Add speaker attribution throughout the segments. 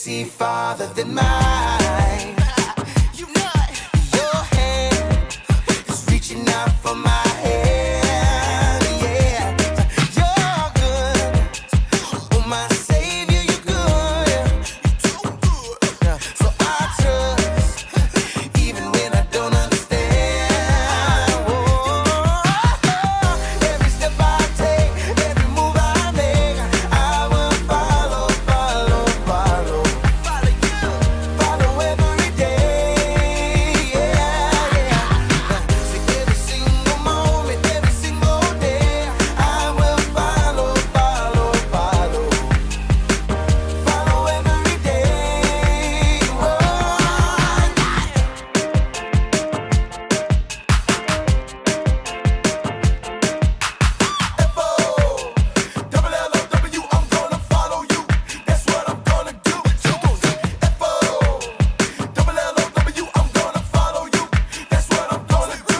Speaker 1: see farther than mine. You know your hand is reaching out for my hand. Yeah, you're good. Oh, my Savior, you're good. You're too good. Yeah. So I trust, even when I don't understand. Oh, every step I take, every move I make, I will follow, follow, follow. Follow you, follow every day. Yeah, yeah. So every single moment, every single day, I will follow, follow, follow. Follow every day. Oh, F-O-double-L-O-W, I'm gonna follow you. That's what I'm gonna do. F-O-double-L-O-W, I'm gonna follow you. That's what I'm gonna do.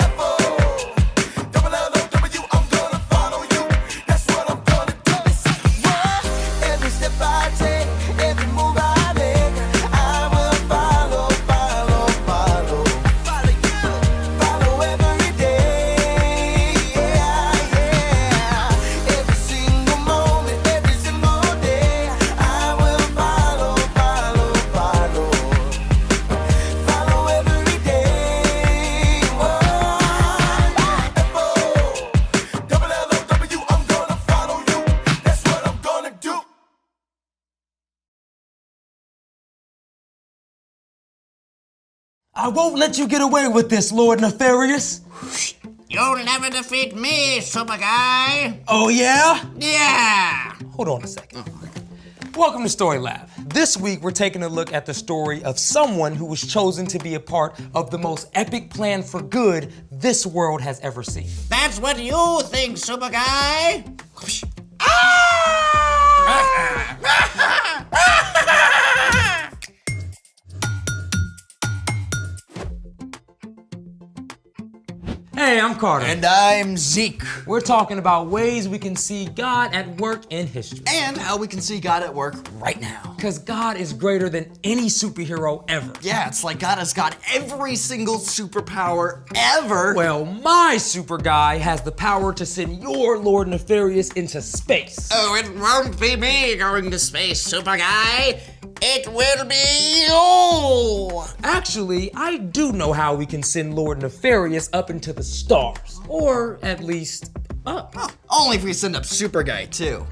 Speaker 1: F-O-double-L-O-W, I'm gonna follow you. That's what I'm gonna do. Every step I take, every move I make, I will follow, follow, follow. Follow you, follow every day. Yeah, yeah. Every single moment, every single day, I will follow, follow, follow. Follow every day. F-O-double-L-O-W, I'm gonna follow you. That's what I'm gonna do.
Speaker 2: I won't let you get away with this, Lord Nefarious.
Speaker 3: You'll never defeat me, super guy.
Speaker 2: Oh, yeah?
Speaker 3: Yeah.
Speaker 2: Hold on a second. Welcome to Story Lab. This week, we're taking a look at the story of someone who was chosen to be a part of the most epic plan for good this world has ever seen.
Speaker 3: That's what you think, super guy.
Speaker 2: Hey, I'm Carter.
Speaker 4: And I'm Zeke.
Speaker 2: We're talking about ways we can see God at work in history.
Speaker 4: And how we can see God at work right now.
Speaker 2: Because God is greater than any superhero ever.
Speaker 4: Yeah, it's like God has got every single superpower ever.
Speaker 2: Well, my super guy has the power to send your Lord Nefarious into space.
Speaker 3: Oh, it won't be me going to space, super guy. It will be you.
Speaker 2: Actually, I do know how we can send Lord Nefarious up into the stars. Or at least up.
Speaker 4: Oh, only if we send up Super Guy too.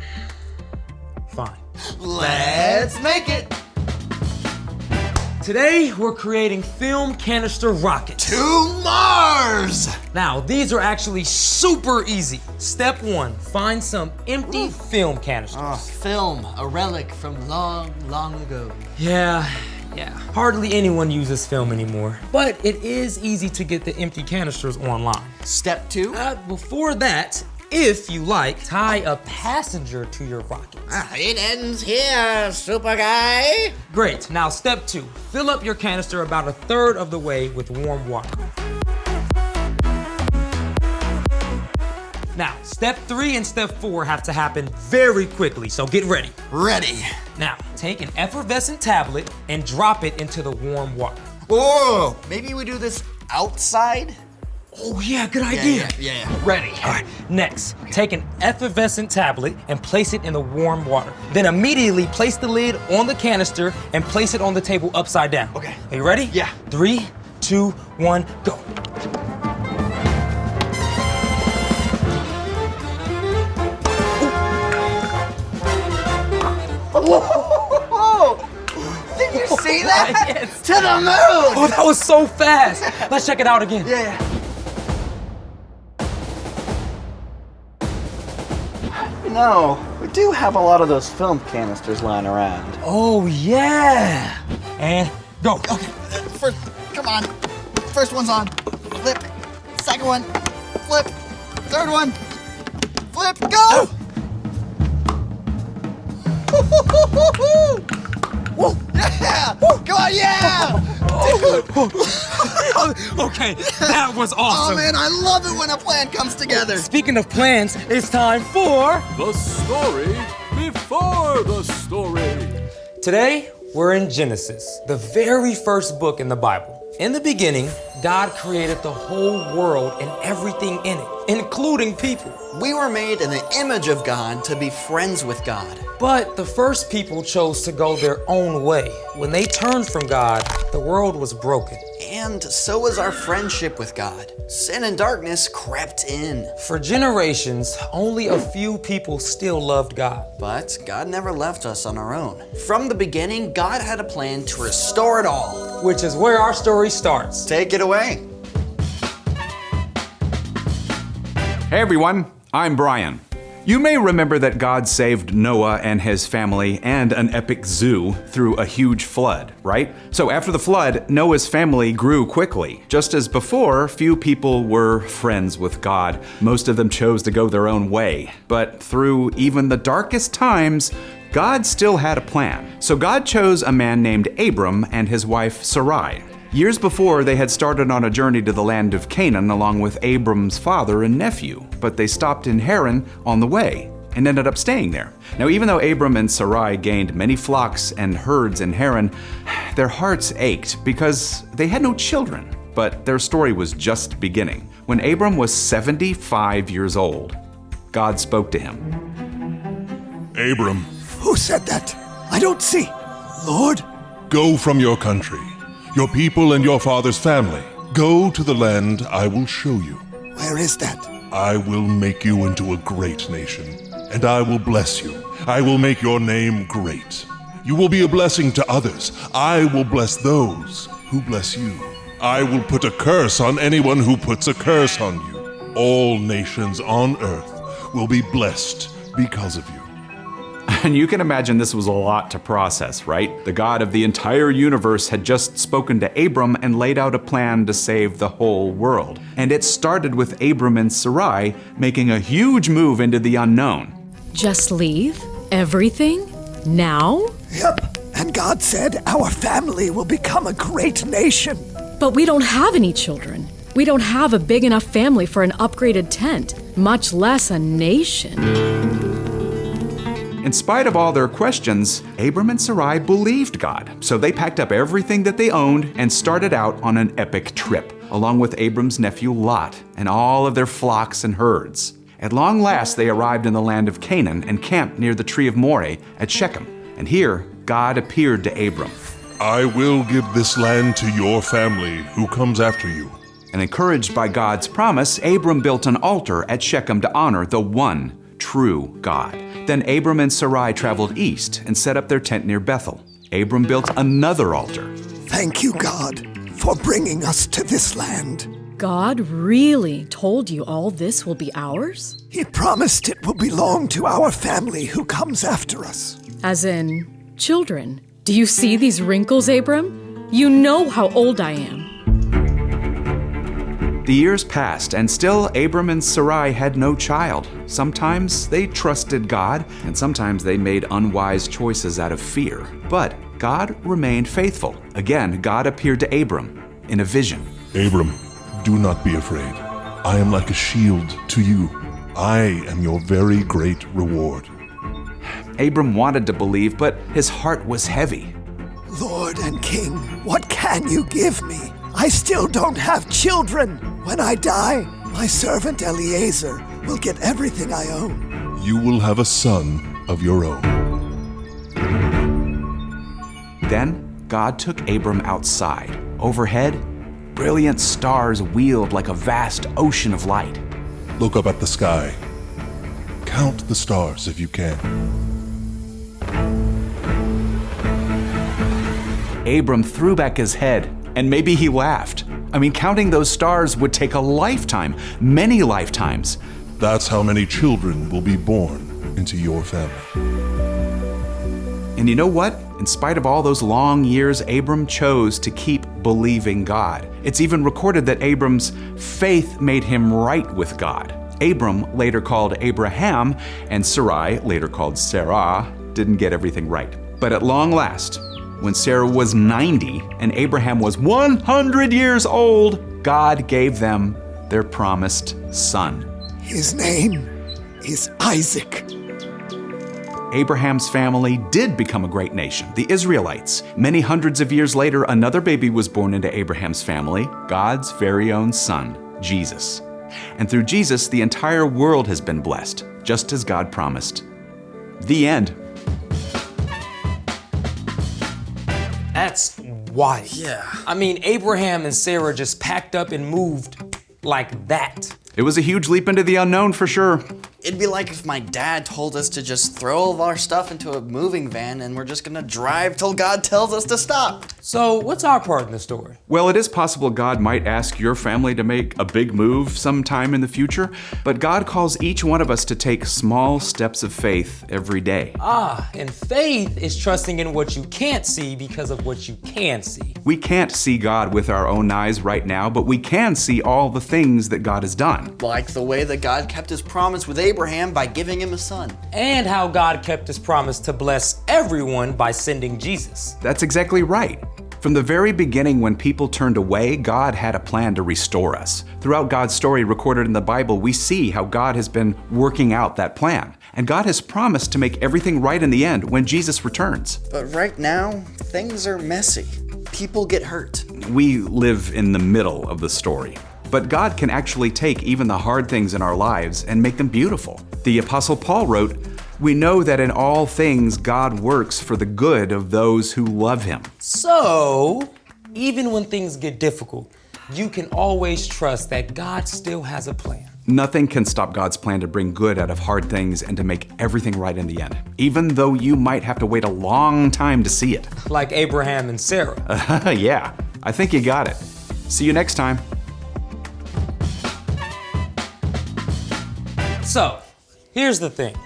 Speaker 2: Fine.
Speaker 4: Let's make it
Speaker 2: Today, we're creating film canister rockets.
Speaker 4: to Mars.
Speaker 2: Now, these are actually super easy. Step 1, find some empty film canisters.
Speaker 4: Film, a relic from long, long ago.
Speaker 2: Yeah. Hardly anyone uses film anymore. But it is easy to get the empty canisters online.
Speaker 4: Step 2.
Speaker 2: Before that, if you like, tie a passenger to your rocket.
Speaker 3: It ends here, super guy.
Speaker 2: Great, now step 2, fill up your canister about 1/3 of the way with warm water. Now, step 3 and step 4 have to happen very quickly, so get ready.
Speaker 4: Ready.
Speaker 2: Now, take an effervescent tablet and drop it into the warm water.
Speaker 4: Whoa, maybe we do this outside?
Speaker 2: Oh yeah, good idea.
Speaker 4: Yeah.
Speaker 2: Ready. All right, next, take an effervescent tablet and place it in the warm water. Then immediately place the lid on the canister and place it on the table upside down.
Speaker 4: Okay.
Speaker 2: Are you ready?
Speaker 4: Yeah.
Speaker 2: 3, 2, 1, go.
Speaker 4: Whoa! Did you see that?
Speaker 2: Yes.
Speaker 4: To the moon!
Speaker 2: Oh, that was so fast. Let's check it out again.
Speaker 4: Yeah.
Speaker 5: You know, we do have a lot of those film canisters lying around.
Speaker 2: Oh yeah. And go.
Speaker 4: Okay, first, come on. First one's on. Flip. Second one. Flip. Third one. Flip. Go! Woo! Yeah! Come on, yeah!
Speaker 2: Okay, that was awesome.
Speaker 4: Oh man, I love it when a plan comes together.
Speaker 2: Speaking of plans, it's time for
Speaker 6: The story before the story.
Speaker 2: Today, we're in Genesis, the very first book in the Bible. In the beginning, God created the whole world and everything in it, including people.
Speaker 4: We were made in the image of God to be friends with God.
Speaker 2: But the first people chose to go their own way. When they turned from God, the world was broken.
Speaker 4: And so was our friendship with God. Sin and darkness crept in.
Speaker 2: For generations, only a few people still loved God.
Speaker 4: But God never left us on our own. From the beginning, God had a plan to restore it all.
Speaker 2: Which is where our story starts.
Speaker 4: Take it away.
Speaker 6: Hey everyone, I'm Brian. You may remember that God saved Noah and his family and an epic zoo through a huge flood, right? So after the flood, Noah's family grew quickly. Just as before, few people were friends with God. Most of them chose to go their own way. But through even the darkest times, God still had a plan. So God chose a man named Abram and his wife Sarai. Years before, they had started on a journey to the land of Canaan along with Abram's father and nephew, but they stopped in Haran on the way and ended up staying there. Now, even though Abram and Sarai gained many flocks and herds in Haran, their hearts ached because they had no children. But their story was just beginning. When Abram was 75 years old, God spoke to him.
Speaker 7: Abram,
Speaker 8: Who said that? I don't see. Lord?
Speaker 7: go from your country, your people and your father's family. Go to the land I will show you.
Speaker 8: Where is that?
Speaker 7: I will make you into a great nation, and I will bless you. I will make your name great. You will be a blessing to others. I will bless those who bless you. I will put a curse on anyone who puts a curse on you. All nations on earth will be blessed because of you.
Speaker 6: And you can imagine this was a lot to process, right? The God of the entire universe had just spoken to Abram and laid out a plan to save the whole world. And it started with Abram and Sarai making a huge move into the unknown.
Speaker 9: Just leave? Everything? Now?
Speaker 8: Yep. And God said our family will become a great nation.
Speaker 9: But we don't have any children. We don't have a big enough family for an upgraded tent, much less a nation.
Speaker 6: In spite of all their questions, Abram and Sarai believed God. So they packed up everything that they owned and started out on an epic trip, along with Abram's nephew Lot and all of their flocks and herds. At long last, they arrived in the land of Canaan and camped near the tree of Moreh at Shechem. And here, God appeared to Abram.
Speaker 7: I will give this land to your family who comes after you.
Speaker 6: And encouraged by God's promise, Abram built an altar at Shechem to honor the one true God. Then Abram and Sarai traveled east and set up their tent near Bethel. Abram built another altar.
Speaker 8: Thank you, God, for bringing us to this land.
Speaker 9: God really told you all this will be ours?
Speaker 8: He promised it will belong to our family who comes after us.
Speaker 9: As in, children. Do you see these wrinkles, Abram? You know how old I am.
Speaker 6: The years passed, and still Abram and Sarai had no child. Sometimes they trusted God, and sometimes they made unwise choices out of fear. But God remained faithful. Again, God appeared to Abram in a vision.
Speaker 7: Abram, do not be afraid. I am like a shield to you. I am your very great reward.
Speaker 6: Abram wanted to believe, but his heart was heavy.
Speaker 8: Lord and King, what can you give me? I still don't have children. When I die, my servant Eliezer will get everything I own.
Speaker 7: You will have a son of your own.
Speaker 6: Then God took Abram outside. Overhead, brilliant stars wheeled like a vast ocean of light.
Speaker 7: Look up at the sky. Count the stars if you can.
Speaker 6: Abram threw back his head, and maybe he laughed. I mean, counting those stars would take a lifetime, many lifetimes.
Speaker 7: That's how many children will be born into your family.
Speaker 6: And you know what? In spite of all those long years, Abram chose to keep believing God. It's even recorded that Abram's faith made him right with God. Abram, later called Abraham, and Sarai, later called Sarah, didn't get everything right. But at long last, when Sarah was 90 and Abraham was 100 years old, God gave them their promised son.
Speaker 8: His name is Isaac.
Speaker 6: Abraham's family did become a great nation, the Israelites. Many hundreds of years later, another baby was born into Abraham's family, God's very own son, Jesus. And through Jesus, the entire world has been blessed, just as God promised. The end.
Speaker 2: That's wild.
Speaker 4: Yeah.
Speaker 2: I mean, Abraham and Sarah just packed up and moved like that.
Speaker 6: It was a huge leap into the unknown for sure.
Speaker 4: It'd be like if my dad told us to just throw all of our stuff into a moving van and we're just gonna drive till God tells us to stop.
Speaker 2: So, what's our part in the story?
Speaker 6: Well, it is possible God might ask your family to make a big move sometime in the future, but God calls each one of us to take small steps of faith every day.
Speaker 2: And faith is trusting in what you can't see because of what you can see.
Speaker 6: We can't see God with our own eyes right now, but we can see all the things that God has done.
Speaker 4: Like the way that God kept his promise with Abraham by giving him a son.
Speaker 2: And how God kept his promise to bless everyone by sending Jesus.
Speaker 6: That's exactly right. From the very beginning, when people turned away, God had a plan to restore us. Throughout God's story recorded in the Bible, we see how God has been working out that plan. And God has promised to make everything right in the end when Jesus returns.
Speaker 4: But right now, things are messy. People get hurt.
Speaker 6: We live in the middle of the story. But God can actually take even the hard things in our lives and make them beautiful. The Apostle Paul wrote, "We know that in all things God works for the good of those who love him."
Speaker 2: So, even when things get difficult, you can always trust that God still has a plan.
Speaker 6: Nothing can stop God's plan to bring good out of hard things and to make everything right in the end, even though you might have to wait a long time to see it.
Speaker 2: Like Abraham and Sarah.
Speaker 6: Yeah, I think you got it. See you next time.
Speaker 2: So, here's the thing.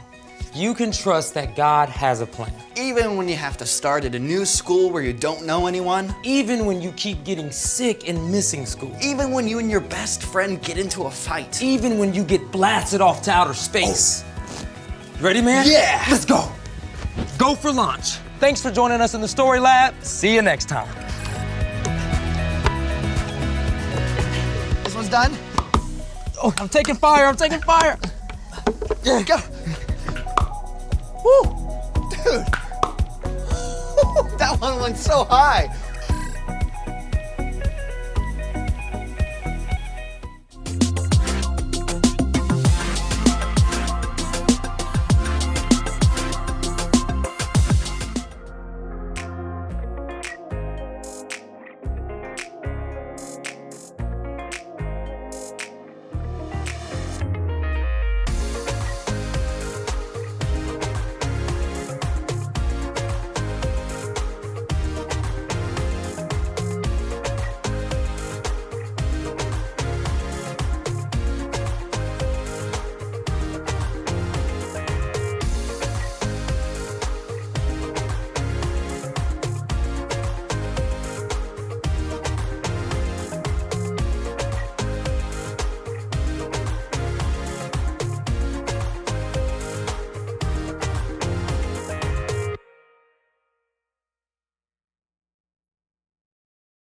Speaker 2: You can trust that God has a plan.
Speaker 4: Even when you have to start at a new school where you don't know anyone.
Speaker 2: Even when you keep getting sick and missing school.
Speaker 4: Even when you and your best friend get into a fight.
Speaker 2: Even when you get blasted off to outer space. You ready, man?
Speaker 4: Yeah!
Speaker 2: Let's go. Go for launch. Thanks for joining us in the Story Lab. See you next time.
Speaker 4: This one's done?
Speaker 2: Oh, I'm taking fire. I'm taking fire.
Speaker 4: Go! Woo! Dude! That one went so high!